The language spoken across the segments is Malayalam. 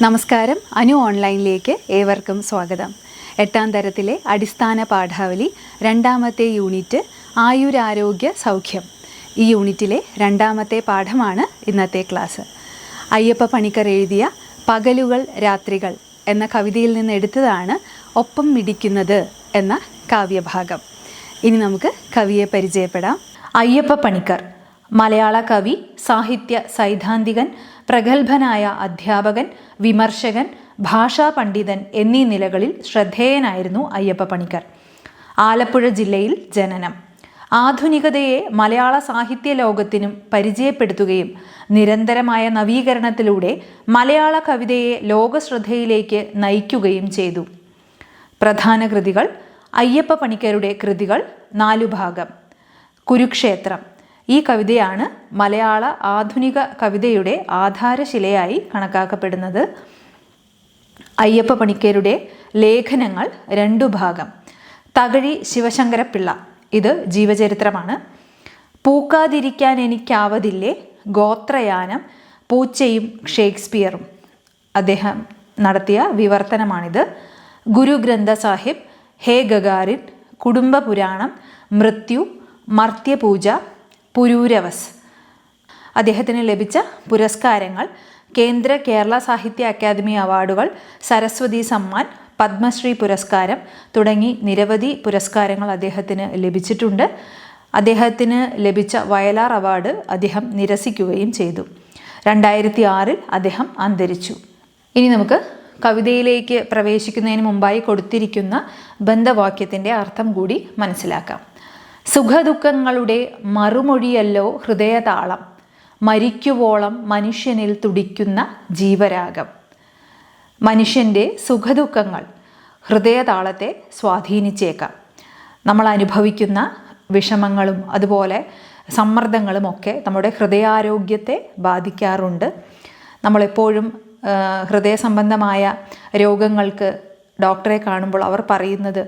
നമസ്കാരം. അനു ഓൺലൈനിലേക്ക് ഏവർക്കും സ്വാഗതം. 8ാം തരത്തിലെ അടിസ്ഥാന പാഠാവലി 2ാമത്തെ യൂണിറ്റ് ആയുരാരോഗ്യ സൗഖ്യം. ഈ യൂണിറ്റിലെ 2ാമത്തെ പാഠമാണ് ഇന്നത്തെ ക്ലാസ്. അയ്യപ്പ പണിക്കർ എഴുതിയ പകലുകൾ രാത്രികൾ എന്ന കവിതയിൽ നിന്ന് എടുത്തതാണ് ഒപ്പം മിടിക്കുന്നത് എന്ന കാവ്യഭാഗം. ഇനി നമുക്ക് കവിയെ പരിചയപ്പെടാം. അയ്യപ്പ പണിക്കർ മലയാള കവി, സാഹിത്യ സൈദ്ധാന്തികൻ, പ്രഗത്ഭനായ അധ്യാപകൻ, വിമർശകൻ, ഭാഷാ പണ്ഡിതൻ എന്നീ നിലകളിൽ ശ്രദ്ധേയനായിരുന്നു അയ്യപ്പ പണിക്കർ. ആലപ്പുഴ ജില്ലയിൽ ജനനം. ആധുനികതയെ മലയാള സാഹിത്യ ലോകത്തിനും പരിചയപ്പെടുത്തുകയും നിരന്തരമായ നവീകരണത്തിലൂടെ മലയാള കവിതയെ ലോകശ്രദ്ധയിലേക്ക് നയിക്കുകയും ചെയ്തു. പ്രധാന കൃതികൾ: അയ്യപ്പ പണിക്കരുടെ കൃതികൾ 4 ഭാഗം. കുരുക്ഷേത്രം. ഈ കവിതയാണ് മലയാള ആധുനിക കവിതയുടെ ആധാരശിലയായി കണക്കാക്കപ്പെടുന്നത്. അയ്യപ്പ പണിക്കരുടെ ലേഖനങ്ങൾ 2 ഭാഗം. തകഴി ശിവശങ്കരപ്പിള്ള. ഇത് ജീവചരിത്രമാണ്. പൂക്കാതിരിക്കാൻ എനിക്കാവതില്ലേ, ഗോത്രയാനം, പൂച്ചയും ഷേക്സ്പിയറും. അദ്ദേഹം നടത്തിയ വിവർത്തനമാണിത്. ഗുരുഗ്രന്ഥ സാഹിബ്, ഹേ ഗഗാറിൻ, കുടുംബ പുരാണം, മൃത്യു, മർത്യപൂജ, പുരൂരവസ്. അദ്ദേഹത്തിന് ലഭിച്ച പുരസ്കാരങ്ങൾ: കേന്ദ്ര കേരള സാഹിത്യ അക്കാദമി അവാർഡുകൾ, സരസ്വതി സമ്മാൻ, പത്മശ്രീ പുരസ്കാരം തുടങ്ങി നിരവധി പുരസ്കാരങ്ങൾ അദ്ദേഹത്തിന് ലഭിച്ചിട്ടുണ്ട്. അദ്ദേഹത്തിന് ലഭിച്ച വയലാർ അവാർഡ് അദ്ദേഹം നിരസിക്കുകയും ചെയ്തു. 2006 അദ്ദേഹം അന്തരിച്ചു. ഇനി നമുക്ക് കവിതയിലേക്ക് പ്രവേശിക്കുന്നതിന് മുമ്പായി കൊടുത്തിരിക്കുന്ന ബന്ധവാക്യത്തിൻ്റെ അർത്ഥം കൂടി മനസ്സിലാക്കാം. സുഖദുഃഖങ്ങളുടെ മറുമൊഴിയല്ലോ ഹൃദയതാളം, മരിക്കുവോളം മനുഷ്യനിൽ തുടിക്കുന്ന ജീവരാഗം. മനുഷ്യൻ്റെ സുഖദുഃഖങ്ങൾ ഹൃദയതാളത്തെ സ്വാധീനിച്ചേക്കാം. നമ്മൾ അനുഭവിക്കുന്ന വിഷമങ്ങളും അതുപോലെ സമ്മർദ്ദങ്ങളുമൊക്കെ നമ്മുടെ ഹൃദയാരോഗ്യത്തെ ബാധിക്കാറുണ്ട്. നമ്മളെപ്പോഴും ഹൃദയ സംബന്ധമായ രോഗങ്ങൾക്ക് ഡോക്ടറെ കാണുമ്പോൾ അവർ പറയുന്നത്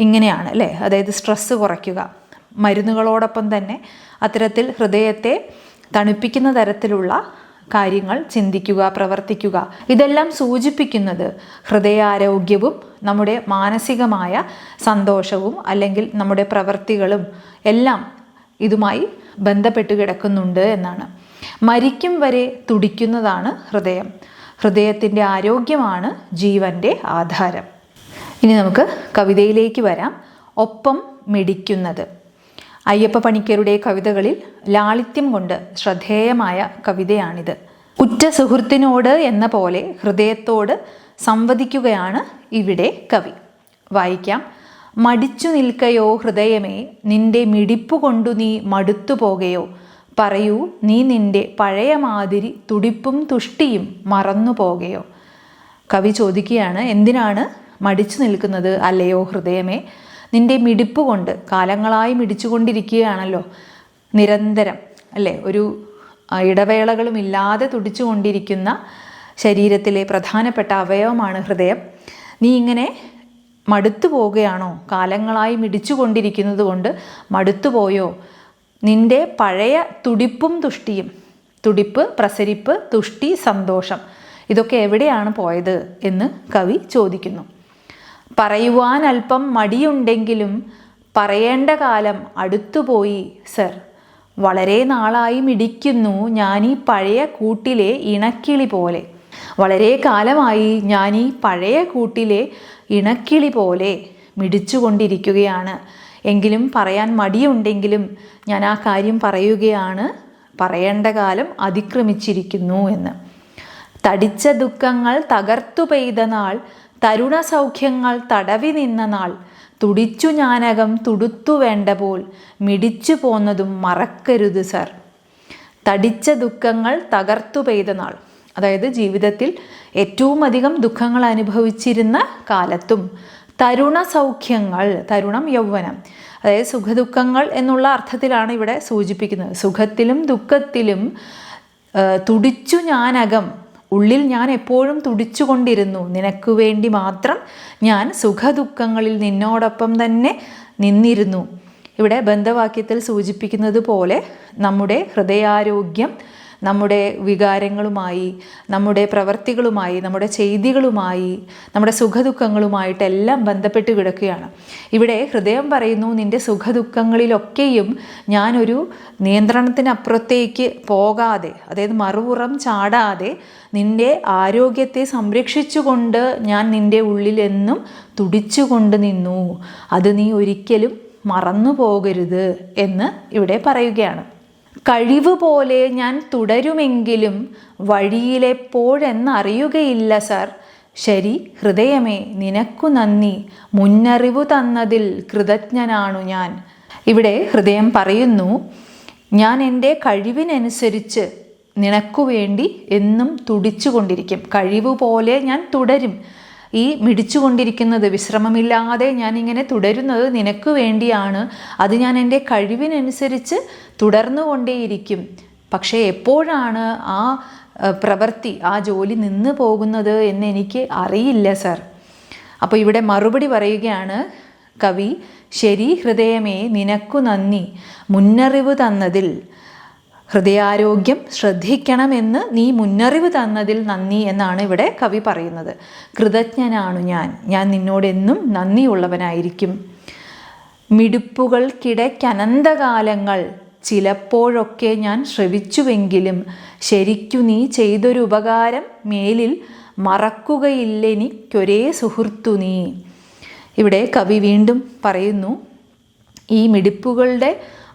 ഇങ്ങനെയാണ് അല്ലേ, അതായത് സ്ട്രെസ്സ് കുറയ്ക്കുക. മരുന്നുകളോടൊപ്പം തന്നെ അത്തരത്തിൽ ഹൃദയത്തെ തണുപ്പിക്കുന്ന തരത്തിലുള്ള കാര്യങ്ങൾ ചിന്തിക്കുക, പ്രവർത്തിക്കുക. ഇതെല്ലാം സൂചിപ്പിക്കുന്നത് ഹൃദയാരോഗ്യവും നമ്മുടെ മാനസികമായ സന്തോഷവും അല്ലെങ്കിൽ നമ്മുടെ പ്രവൃത്തികളും എല്ലാം ഇതുമായി ബന്ധപ്പെട്ട് കിടക്കുന്നുണ്ട് എന്നാണ്. മരിക്കും വരെ തുടിക്കുന്നതാണ് ഹൃദയം. ഹൃദയത്തിൻ്റെ ആരോഗ്യമാണ് ജീവൻ്റെ ആധാരം. ഇനി നമുക്ക് കവിതയിലേക്ക് വരാം. ഒപ്പം മിടിക്കുന്നത്. അയ്യപ്പ പണിക്കരുടെ കവിതകളിൽ ലാളിത്യം കൊണ്ട് ശ്രദ്ധേയമായ കവിതയാണിത്. ഉറ്റ സുഹൃത്തിനോട് എന്ന പോലെ ഹൃദയത്തോട് സംവദിക്കുകയാണ് ഇവിടെ കവി. വായിക്കാം. മടിച്ചു നിൽക്കയോ ഹൃദയമേ, നിന്റെ മിടിപ്പുകൊണ്ടു നീ മടുത്തു പോകയോ, പറയൂ നീ നിന്റെ പഴയ മാതിരി തുടിപ്പും തുഷ്ടിയും മറന്നു പോകയോ. കവി ചോദിക്കുകയാണ്, എന്തിനാണ് മടിച്ചു നിൽക്കുന്നത് അല്ലയോ ഹൃദയമേ? നിന്റെ മിടിപ്പ് കൊണ്ട്, കാലങ്ങളായി മിടിച്ചുകൊണ്ടിരിക്കുകയാണല്ലോ, നിരന്തരം അല്ലേ, ഒരു ഇടവേളകളുമില്ലാതെ തുടിച്ചുകൊണ്ടിരിക്കുന്ന ശരീരത്തിലെ പ്രധാനപ്പെട്ട അവയവമാണ് ഹൃദയം. നീ ഇങ്ങനെ മടുത്തു പോവുകയാണോ? കാലങ്ങളായി മിടിച്ചുകൊണ്ടിരിക്കുന്നത് കൊണ്ട് മടുത്തുപോയോ? നിന്റെ പഴയ തുടിപ്പും തുഷ്ടിയും, തുടിപ്പ് പ്രസരിപ്പ്, തുഷ്ടി സന്തോഷം, ഇതൊക്കെ എവിടെയാണ് പോയത് എന്ന് കവി ചോദിക്കുന്നു. പറയുവാൻ അല്പം മടിയുണ്ടെങ്കിലും പറയേണ്ട കാലം അടുത്തുപോയി സർ. വളരെ നാളായി മിടിക്കുന്നു ഞാൻ ഈ പഴയ കൂട്ടിലെ ഇണക്കിളി പോലെ. വളരെ കാലമായി ഞാൻ ഈ പഴയ കൂട്ടിലെ ഇണക്കിളി പോലെ മിടിച്ചുകൊണ്ടിരിക്കുകയാണ്. എങ്കിലും പറയാൻ മടിയുണ്ടെങ്കിലും ഞാൻ ആ കാര്യം പറയുകയാണ്. പറയേണ്ട കാലം അതിക്രമിച്ചിരിക്കുന്നു എന്ന്. തടിച്ച ദുഃഖങ്ങൾ തകർത്തു പെയ്ത നാൾ, തരുണ സൗഖ്യങ്ങൾ തടവി നിന്ന നാൾ, തുടിച്ചു ഞാനകം തുടുത്തു വേണ്ട പോൽ മിടിച്ചു പോന്നതും മറക്കരുത് സർ. തടിച്ച ദുഃഖങ്ങൾ തകർത്തു പെയ്ത നാൾ, അതായത് ജീവിതത്തിൽ ഏറ്റവും അധികം ദുഃഖങ്ങൾ അനുഭവിച്ചിരുന്ന കാലത്തും, തരുണ സൗഖ്യങ്ങൾ, തരുണം യൗവനം, അതായത് സുഖദുഃഖങ്ങൾ എന്നുള്ള അർത്ഥത്തിലാണ് ഇവിടെ സൂചിപ്പിക്കുന്നത്. സുഖത്തിലും ദുഃഖത്തിലും തുടിച്ചു ഞാനകം, ഉള്ളിൽ ഞാൻ എപ്പോഴും തുടിച്ചുകൊണ്ടിരുന്നു. നിനക്ക് വേണ്ടി മാത്രം ഞാൻ സുഖദുഃഖങ്ങളിൽ നിന്നോടൊപ്പം തന്നെ നിന്നിരുന്നു. ഇവിടെ ബന്ധവാക്യത്തിൽ സൂചിപ്പിക്കുന്നത് പോലെ നമ്മുടെ ഹൃദയാരോഗ്യം നമ്മുടെ വികാരങ്ങളുമായി, നമ്മുടെ പ്രവർത്തികളുമായി, നമ്മുടെ ചെയ്തികളുമായി, നമ്മുടെ സുഖദുഃഖങ്ങളുമായിട്ടെല്ലാം ബന്ധപ്പെട്ട് കിടക്കുകയാണ്. ഇവിടെ ഹൃദയം പറയുന്നു, നിൻ്റെ സുഖദുഃഖങ്ങളിലൊക്കെയും ഞാനൊരു നിയന്ത്രണത്തിനപ്പുറത്തേക്ക് പോകാതെ, അതായത് മറുപുറം ചാടാതെ നിൻ്റെ ആരോഗ്യത്തെ സംരക്ഷിച്ചുകൊണ്ട് ഞാൻ നിൻ്റെ ഉള്ളിലെന്നും തുടിച്ചുകൊണ്ട് നിന്നു. അത് നീ ഒരിക്കലും മറന്നു പോകരുത് എന്ന് ഇവിടെ പറയുകയാണ്. കഴിവ് പോലെ ഞാൻ തുടരുമെങ്കിലും വഴിയിലെപ്പോഴെന്നറിയുകയില്ല സർ. ശരി ഹൃദയമേ, നിനക്കു നന്ദി, മുന്നറിവ് തന്നതിൽ കൃതജ്ഞനാണു ഞാൻ. ഇവിടെ ഹൃദയം പറയുന്നു, ഞാൻ എൻ്റെ കഴിവിനനുസരിച്ച് നിനക്കു വേണ്ടി എന്നും തുടിച്ചു കൊണ്ടിരിക്കും. കഴിവ് പോലെ ഞാൻ തുടരും. ഈ മിടിച്ചുകൊണ്ടിരിക്കുന്നത്, വിശ്രമമില്ലാതെ ഞാനിങ്ങനെ തുടരുന്നത് നിനക്ക് വേണ്ടിയാണ്. അത് ഞാൻ എൻ്റെ കഴിവിനനുസരിച്ച് തുടർന്നു കൊണ്ടേയിരിക്കും. പക്ഷേ എപ്പോഴാണ് ആ പ്രവൃത്തി, ആ ജോലി നിന്ന് പോകുന്നത് എന്നെനിക്ക് അറിയില്ല സർ. അപ്പോൾ ഇവിടെ മറുപടി പറയുകയാണ് കവി, ശരി ഹൃദയമേ, നിനക്കു നന്ദി, മുന്നറിവ് തന്നതിൽ, ഹൃദയാരോഗ്യം ശ്രദ്ധിക്കണമെന്ന് നീ മുന്നറിവ് തന്നതിൽ നന്ദി എന്നാണ് ഇവിടെ കവി പറയുന്നത്. കൃതജ്ഞനാണു ഞാൻ നിന്നോടെന്നും നന്ദിയുള്ളവനായിരിക്കും. മിടുപ്പുകൾക്കിടയ്ക്കനന്തകാലങ്ങൾ ചിലപ്പോഴൊക്കെ ഞാൻ ശ്രവിച്ചുവെങ്കിലും ശരിക്കു നീ ചെയ്തൊരു ഉപകാരം മേലിൽ മറക്കുകയില്ലെനിക്കൊരേ സുഹൃത്തു നീ. ഇവിടെ കവി വീണ്ടും പറയുന്നു, ഈ മിടിപ്പുകളുടെ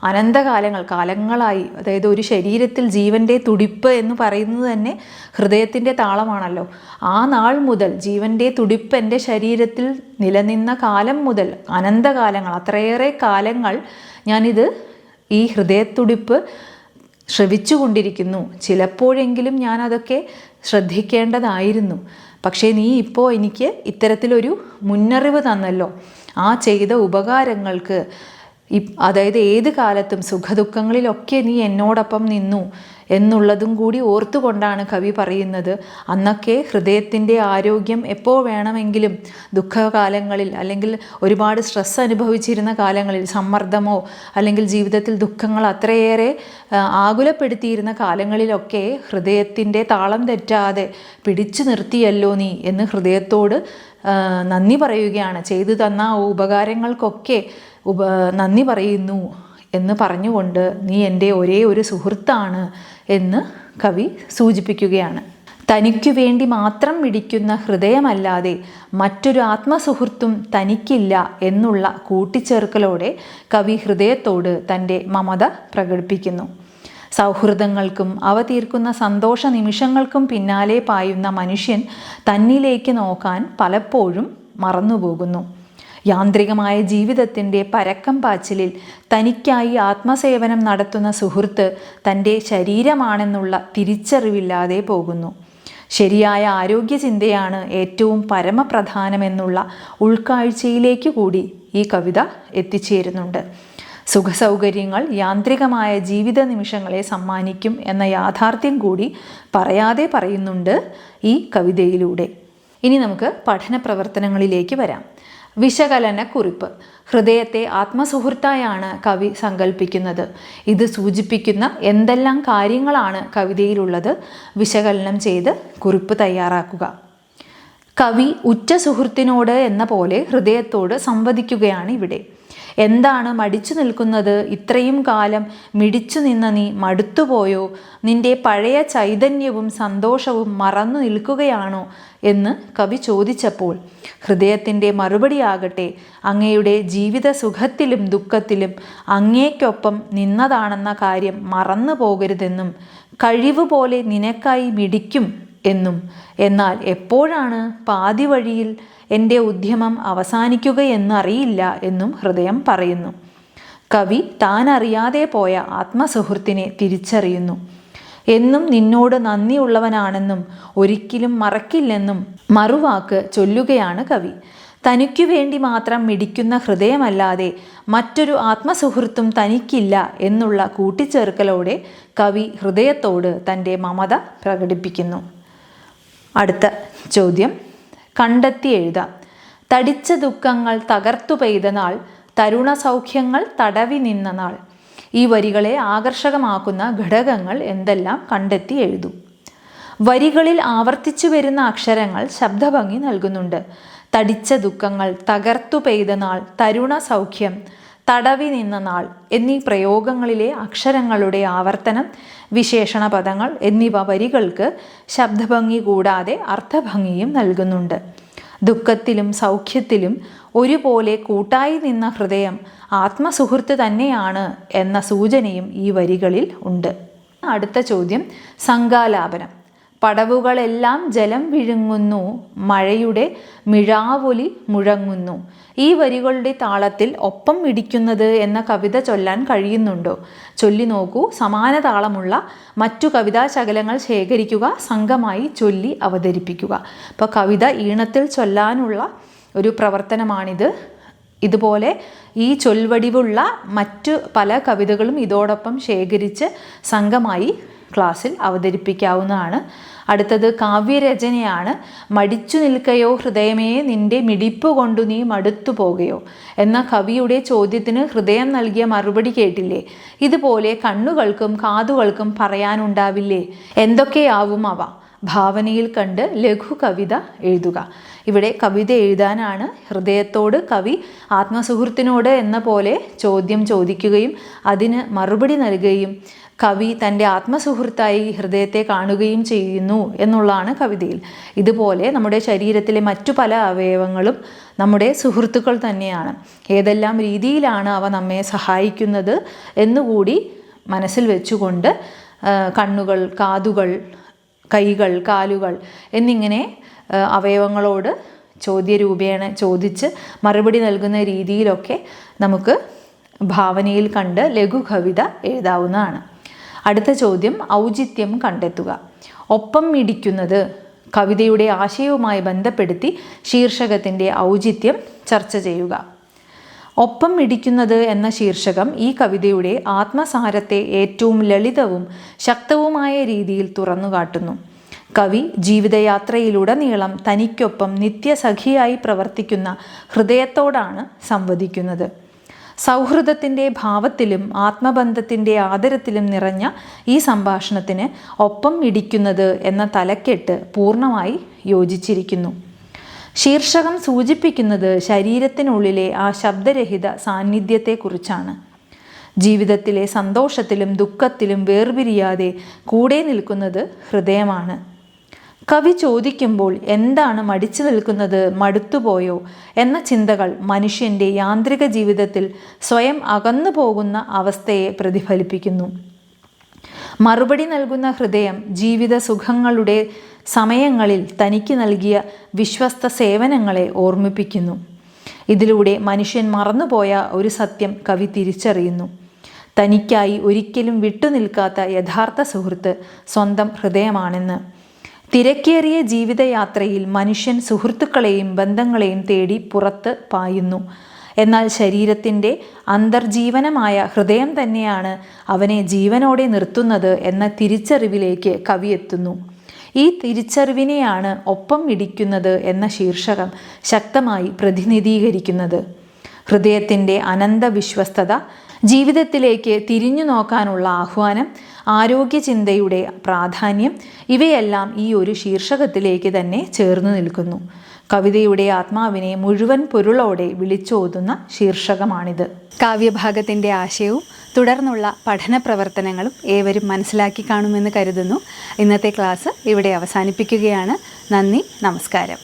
അനന്തകാലങ്ങൾ, കാലങ്ങളായി, അതായത് ഒരു ശരീരത്തിൽ ജീവൻ്റെ തുടിപ്പ് എന്ന് പറയുന്നത് തന്നെ ഹൃദയത്തിൻ്റെ താളമാണല്ലോ. ആ നാൾ മുതൽ ജീവൻ്റെ തുടിപ്പ് എൻ്റെ ശരീരത്തിൽ നിലനിന്ന കാലം മുതൽ അനന്തകാലങ്ങൾ, അത്രയേറെ കാലങ്ങൾ ഞാനിത് ഈ ഹൃദയത്തുടിപ്പ് ശ്രവിച്ചു കൊണ്ടിരിക്കുന്നു. ചിലപ്പോഴെങ്കിലും ഞാനതൊക്കെ ശ്രദ്ധിക്കേണ്ടതായിരുന്നു. പക്ഷേ നീ ഇപ്പോൾ എനിക്ക് ഇത്തരത്തിലൊരു മുന്നറിവ് തന്നല്ലോ. ആ ചെയ്ത ഉപകാരങ്ങൾക്ക്, അതായത് ഏത് കാലത്തും സുഖദുഃഖങ്ങളിലൊക്കെ നീ എന്നോടൊപ്പം നിന്നു എന്നുള്ളതും കൂടി ഓർത്തുകൊണ്ടാണ് കവി പറയുന്നത്. അന്നൊക്കെ ഹൃദയത്തിൻ്റെ ആരോഗ്യം എപ്പോൾ വേണമെങ്കിലും, ദുഃഖകാലങ്ങളിൽ അല്ലെങ്കിൽ ഒരുപാട് സ്ട്രെസ് അനുഭവിച്ചിരുന്ന കാലങ്ങളിൽ, സമ്മർദ്ദമോ അല്ലെങ്കിൽ ജീവിതത്തിൽ ദുഃഖങ്ങൾ അത്രയേറെ ആകുലപ്പെടുത്തിയിരുന്ന കാലങ്ങളിലൊക്കെ ഹൃദയത്തിൻ്റെ താളം തെറ്റാതെ പിടിച്ചു നിർത്തിയല്ലോ നീ എന്ന് ഹൃദയത്തോട് നന്ദി പറയുകയാണ്. ചെയ്തു തന്ന ഉപകാരങ്ങൾക്കൊക്കെ നന്ദി പറയുന്നു എന്ന് പറഞ്ഞുകൊണ്ട് നീ എൻ്റെ ഒരേ ഒരു സുഹൃത്താണ് എന്ന് കവി സൂചിപ്പിക്കുകയാണ്. തനിക്കു വേണ്ടി മാത്രം മിടിക്കുന്ന ഹൃദയമല്ലാതെ മറ്റൊരു ആത്മസുഹൃത്തും തനിക്കില്ല എന്നുള്ള കൂട്ടിച്ചേർക്കലോടെ കവി ഹൃദയത്തോട് തൻ്റെ മമത പ്രകടിപ്പിക്കുന്നു. സൗഹൃദങ്ങൾക്കും അവ തീർക്കുന്ന സന്തോഷ നിമിഷങ്ങൾക്കും പിന്നാലെ പായുന്ന മനുഷ്യൻ തന്നിലേക്ക് നോക്കാൻ പലപ്പോഴും മറന്നുപോകുന്നു. യാന്ത്രികമായ ജീവിതത്തിൻ്റെ പരക്കം പാച്ചിലിൽ തനിക്കായി ആത്മസേവനം നടത്തുന്ന സുഹൃത്ത് തൻ്റെ ശരീരമാണെന്നുള്ള തിരിച്ചറിവില്ലാതെ പോകുന്നു. ശരിയായ ആരോഗ്യചിന്തയാണ് ഏറ്റവും പരമപ്രധാനമെന്നുള്ള ഉൾക്കാഴ്ചയിലേക്ക് കൂടി ഈ കവിത എത്തിച്ചേരുന്നുണ്ട്. സുഖസൗകര്യങ്ങൾ യാന്ത്രികമായ ജീവിത നിമിഷങ്ങളെ സമ്മാനിക്കും എന്ന യാഥാർത്ഥ്യം കൂടി പറയാതെ പറയുന്നുണ്ട് ഈ കവിതയിലൂടെ. ഇനി നമുക്ക് പഠന പ്രവർത്തനങ്ങളിലേക്ക് വരാം. വിശകലനക്കുറിപ്പ്. ഹൃദയത്തെ ആത്മസുഹൃത്തായാണ് കവി സങ്കല്പിക്കുന്നത്. ഇത് സൂചിപ്പിക്കുന്ന എന്തെല്ലാം കാര്യങ്ങളാണ് കവിതയിലുള്ളത്? വിശകലനം ചെയ്ത് കുറിപ്പ് തയ്യാറാക്കുക. കവി ഉറ്റ സുഹൃത്തിനോട് എന്ന പോലെ ഹൃദയത്തോട് സംവദിക്കുകയാണ് ഇവിടെ. എന്താണ് മടിച്ചു നിൽക്കുന്നത്? ഇത്രയും കാലം മിടിച്ചു നിന്ന നീ മടുത്തുപോയോ? നിന്റെ പഴയ ചൈതന്യവും സന്തോഷവും മറന്നു നിൽക്കുകയാണോ എന്ന് കവി ചോദിച്ചപ്പോൾ ഹൃദയത്തിൻ്റെ മറുപടിയാകട്ടെ, അങ്ങയുടെ ജീവിത സുഖത്തിലും ദുഃഖത്തിലും അങ്ങേക്കൊപ്പം നിന്നതാണെന്ന കാര്യം മറന്നു പോകരുതെന്നും കഴിവ് പോലെ നിനക്കായി മിടിക്കും എന്നും, എന്നാൽ എപ്പോഴാണ് പാതി വഴിയിൽ എൻ്റെ ഉദ്യമം അവസാനിക്കുകയെന്നറിയില്ല എന്നും ഹൃദയം പറയുന്നു. കവി താൻ അറിയാതെ പോയ ആത്മസുഹൃത്തിനെ തിരിച്ചറിയുന്നു. എന്നും നിന്നോട് നന്ദിയുള്ളവനാണെന്നും ഒരിക്കലും മറക്കില്ലെന്നും മറുവാക്ക് ചൊല്ലുകയാണ് കവി. തനിക്കു വേണ്ടി മാത്രം മിടിക്കുന്ന ഹൃദയമല്ലാതെ മറ്റൊരു ആത്മസുഹൃത്തും തനിക്കില്ല എന്നുള്ള കൂട്ടിച്ചേർക്കലോടെ കവി ഹൃദയത്തോട് തൻ്റെ മമത പ്രകടിപ്പിക്കുന്നു. അടുത്ത ചോദ്യം കണ്ടെത്തി എഴുതാം. തടിച്ച ദുഃഖങ്ങൾ തകർത്തു പെയ്ത നാൾ, തരുണ സൗഖ്യങ്ങൾ തടവി നിന്ന നാൾ. ഈ വരികളെ ആകർഷകമാക്കുന്ന ഘടകങ്ങൾ എന്തെല്ലാം കണ്ടെത്തി എഴുതൂ. വരികളിൽ ആവർത്തിച്ചു വരുന്ന അക്ഷരങ്ങൾ ശബ്ദഭംഗി നൽകുന്നുണ്ട്. തടിച്ച ദുഃഖങ്ങൾ, തകർത്തു പെയ്ത നാൾ, തരുണ സൗഖ്യം, തടവി നിന്ന നാൾ എന്നീ പ്രയോഗങ്ങളിലെ അക്ഷരങ്ങളുടെ ആവർത്തനം, വിശേഷണ പദങ്ങൾ എന്നിവ വരികൾക്ക് ശബ്ദഭംഗി കൂടാതെ അർത്ഥഭംഗിയും നൽകുന്നുണ്ട്. ദുഃഖത്തിലും സൗഖ്യത്തിലും ഒരുപോലെ കൂട്ടായി നിന്ന ഹൃദയം ആത്മസുഹൃത്ത് തന്നെയാണ് എന്ന സൂചനയും ഈ വരികളിൽ ഉണ്ട്. അടുത്ത ചോദ്യം സംഘാലാപനം. പടവുകളെല്ലാം ജലം വിഴുങ്ങുന്നു, മഴയുടെ മിഴാവൊലി മുഴങ്ങുന്നു. ഈ വരികളുടെ താളത്തിൽ ഒപ്പം ഇടിക്കുന്നത് എന്ന കവിത ചൊല്ലാൻ കഴിയുന്നുണ്ടോ? ചൊല്ലി നോക്കൂ. സമാന താളമുള്ള മറ്റു കവിതാ ശകലങ്ങൾ ശേഖരിക്കുക, സംഘമായി ചൊല്ലി അവതരിപ്പിക്കുക. അപ്പോൾ കവിത ഈണത്തിൽ ചൊല്ലാനുള്ള ഒരു പ്രവർത്തനമാണിത്. ഇതുപോലെ ഈ ചൊൽവടിവുള്ള മറ്റു പല കവിതകളും ഇതോടൊപ്പം ശേഖരിച്ച് സംഘമായി ക്ലാസ്സിൽ അവതരിപ്പിക്കാവുന്നതാണ്. അടുത്തത് കാവ്യരചനയാണ്. മടിച്ചു നിൽക്കയോ ഹൃദയമേ, നിന്റെ മിടിപ്പ് കൊണ്ടു നീ മടുത്തു പോകയോ എന്ന കവിയുടെ ചോദ്യത്തിന് ഹൃദയം നൽകിയ മറുപടി കേട്ടില്ലേ? ഇതുപോലെ കണ്ണുകൾക്കും കാതുകൾക്കും പറയാനുണ്ടാവില്ലേ? എന്തൊക്കെയാവും അവ? ഭാവനയിൽ കണ്ട് ലഘു കവിത എഴുതുക. ഇവിടെ കവിത എഴുതാനാണ് ഹൃദയത്തോട് കവി ആത്മസുഹൃത്തിനോട് എന്ന പോലെ ചോദ്യം ചോദിക്കുകയും അതിന് മറുപടി നൽകുകയും കവി തൻ്റെ ആത്മസുഹൃത്തായി ഹൃദയത്തെ കാണുകയും ചെയ്യുന്നു എന്നുള്ളതാണ് കവിതയിൽ. ഇതുപോലെ നമ്മുടെ ശരീരത്തിലെ മറ്റു പല അവയവങ്ങളും നമ്മുടെ സുഹൃത്തുക്കൾ തന്നെയാണ്. ഏതെല്ലാം രീതിയിലാണ് അവ നമ്മെ സഹായിക്കുന്നത് എന്നുകൂടി മനസ്സിൽ വെച്ചുകൊണ്ട് കണ്ണുകൾ, കാതുകൾ, കൈകൾ, കാലുകൾ എന്നിങ്ങനെ അവയവങ്ങളോട് ചോദ്യരൂപേണ ചോദിച്ച് മറുപടി നൽകുന്ന രീതിയിലൊക്കെ നമുക്ക് ഭാവനയിൽ കണ്ട് ലഘു കവിത എഴുതാവുന്നതാണ്. അടുത്ത ചോദ്യം ഔചിത്യം കണ്ടെത്തുക. ഒപ്പം ഇടിക്കുന്നത് കവിതയുടെ ആശയവുമായി ബന്ധപ്പെടുത്തി ശീർഷകത്തിൻ്റെ ഔചിത്യം ചർച്ച ചെയ്യുക. ഒപ്പം ഇടിക്കുന്നത് എന്ന ശീർഷകം ഈ കവിതയുടെ ആത്മസാരത്തെ ഏറ്റവും ലളിതവും ശക്തവുമായ രീതിയിൽ തുറന്നുകാട്ടുന്നു. കവി ജീവിതയാത്രയിലുടനീളം തനിക്കൊപ്പം നിത്യസഖിയായി പ്രവർത്തിക്കുന്ന ഹൃദയത്തോടാണ് സംവദിക്കുന്നത്. സൗഹൃദത്തിൻ്റെ ഭാവത്തിലും ആത്മബന്ധത്തിൻ്റെ ആദരത്തിലും നിറഞ്ഞ ഈ സംഭാഷണത്തിന് ഒപ്പം ഇടിക്കുന്നത് എന്ന തലക്കെട്ട് പൂർണ്ണമായി യോജിച്ചിരിക്കുന്നു. ശീർഷകം സൂചിപ്പിക്കുന്നത് ശരീരത്തിനുള്ളിലെ ആ ശബ്ദരഹിത സാന്നിധ്യത്തെക്കുറിച്ചാണ്. ജീവിതത്തിലെ സന്തോഷത്തിലും ദുഃഖത്തിലും വേർപിരിയാതെ കൂടെ നിൽക്കുന്നത് ഹൃദയമാണ്. കവി ചോദിക്കുമ്പോൾ എന്താണ് മടിച്ചു നിൽക്കുന്നത്, മടുത്തുപോയോ എന്ന ചിന്തകൾ മനുഷ്യൻ്റെ യാന്ത്രിക ജീവിതത്തിൽ സ്വയം അകന്നു പോകുന്ന അവസ്ഥയെ പ്രതിഫലിപ്പിക്കുന്നു. മറുപടി നൽകുന്ന ഹൃദയം ജീവിത സുഖങ്ങളുടെ സമയങ്ങളിൽ തനിക്ക് നൽകിയ വിശ്വസ്ത സേവനങ്ങളെ ഓർമ്മിപ്പിക്കുന്നു. ഇതിലൂടെ മനുഷ്യൻ മറന്നുപോയ ഒരു സത്യം കവി തിരിച്ചറിയുന്നു. തനിക്കായി ഒരിക്കലും വിട്ടുനിൽക്കാത്ത യഥാർത്ഥ സുഹൃത്ത് സ്വന്തം ഹൃദയമാണെന്ന്. തിരക്കേറിയ ജീവിതയാത്രയിൽ മനുഷ്യൻ സുഹൃത്തുക്കളെയും ബന്ധങ്ങളെയും തേടി പുറത്ത് പായുന്നു. എന്നാൽ ശരീരത്തിൻ്റെ അന്തർജീവനമായ ഹൃദയം തന്നെയാണ് അവനെ ജീവനോടെ നിർത്തുന്നത് എന്ന തിരിച്ചറിവിലേക്ക് കവി എത്തുന്നു. ഈ തിരിച്ചറിവിനെയാണ് ഒപ്പം ഇടിക്കുന്നത് എന്ന ശീർഷകം ശക്തമായി പ്രതിനിധീകരിക്കുന്നത്. ഹൃദയത്തിൻ്റെ അനന്ത വിശ്വസ്തത, ജീവിതത്തിലേക്ക് തിരിഞ്ഞു നോക്കാനുള്ള ആഹ്വാനം, ആരോഗ്യചിന്തയുടെ പ്രാധാന്യം ഇവയെല്ലാം ഈ ഒരു ശീർഷകത്തിലേക്ക് തന്നെ ചേർന്ന് നിൽക്കുന്നു. കവിതയുടെ ആത്മാവിനെ മുഴുവൻ പൊരുളോടെ വിളിച്ചോതുന്ന ശീർഷകമാണിത്. കാവ്യഭാഗത്തിൻ്റെ ആശയവും തുടർന്നുള്ള പഠന പ്രവർത്തനങ്ങളും ഏവരും മനസ്സിലാക്കി കാണുമെന്ന് കരുതുന്നു. ഇന്നത്തെ ക്ലാസ് ഇവിടെ അവസാനിപ്പിക്കുകയാണ്. നന്ദി, നമസ്കാരം.